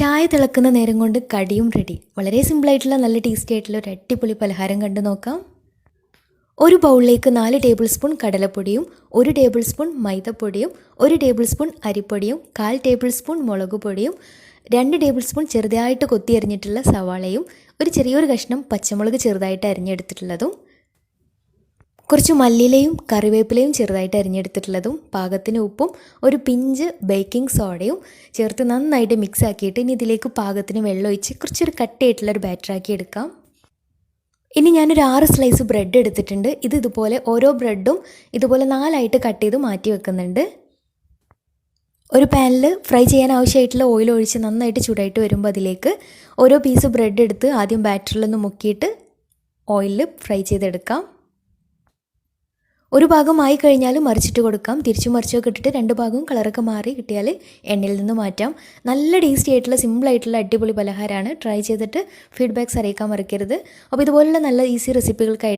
ചായ തിളക്കുന്ന നേരം കൊണ്ട് കടിയും റെഡി. വളരെ സിമ്പിളായിട്ടുള്ള നല്ല ടേസ്റ്റി ആയിട്ടുള്ള ഒരു അടിപൊളി പലഹാരം കണ്ടു നോക്കാം. ഒരു ബൗളിലേക്ക് 4 ടേബിൾ സ്പൂൺ കടലപ്പൊടിയും 1 ടേബിൾ സ്പൂൺ മൈദപ്പൊടിയും 1 ടേബിൾ സ്പൂൺ അരിപ്പൊടിയും 1/4 ടേബിൾ സ്പൂൺ മുളക് പൊടിയും 2 ടേബിൾ സ്പൂൺ ചെറുതായിട്ട് കൊത്തി അരിഞ്ഞിട്ടുള്ള സവാളയും ഒരു ചെറിയൊരു കഷ്ണം പച്ചമുളക് ചെറുതായിട്ട് അരിഞ്ഞെടുത്തിട്ടുള്ളതും കുറച്ച് മല്ലിയിലയും കറിവേപ്പിലയും ചെറുതായിട്ട് അരിഞ്ഞെടുത്തിട്ടുള്ളതും പാകത്തിന് ഉപ്പും ഒരു പിഞ്ച് ബേക്കിംഗ് സോഡയും ചേർത്ത് നന്നായിട്ട് മിക്സ് ആക്കിയിട്ട് ഇനി ഇതിലേക്ക് പാകത്തിന് വെള്ളം ഒഴിച്ച് കുറച്ചൊരു കട്ടിയായിട്ടുള്ളൊരു ബാറ്ററാക്കി എടുക്കാം. ഇനി ഞാനൊരു 6 സ്ലൈസ് ബ്രെഡ് എടുത്തിട്ടുണ്ട്. ഇതുപോലെ ഓരോ ബ്രെഡും ഇതുപോലെ 4ആയിട്ട് കട്ട് ചെയ്ത് മാറ്റി വെക്കുന്നുണ്ട്. ഒരു പാനിൽ ഫ്രൈ ചെയ്യാൻ ആവശ്യമായിട്ടുള്ള ഓയിൽ ഒഴിച്ച് നന്നായിട്ട് ചൂടായിട്ട് വരുമ്പോൾ അതിലേക്ക് ഓരോ പീസ് ബ്രെഡ് എടുത്ത് ആദ്യം ബാറ്ററിലൊന്ന് മുക്കിയിട്ട് ഓയിലിൽ ഫ്രൈ ചെയ്തെടുക്കാം. ഒരു ഭാഗമായി കഴിഞ്ഞാൽ മറിച്ചിട്ട് കൊടുക്കാം. തിരിച്ചും മറിച്ചൊക്കെ ഇട്ടിട്ട് 2 ഭാഗവും കളറൊക്കെ മാറി കിട്ടിയാൽ എണ്ണയിൽ നിന്ന് മാറ്റാം. നല്ല ടേസ്റ്റി ആയിട്ടുള്ള സിമ്പിളായിട്ടുള്ള അടിപൊളി പലഹാരമാണ്. ട്രൈ ചെയ്തിട്ട് ഫീഡ്ബാക്ക്സ് അറിയിക്കാൻ മറക്കരുത്. അപ്പോൾ ഇതുപോലുള്ള നല്ല ഈസി റെസിപ്പികൾക്കായിട്ട്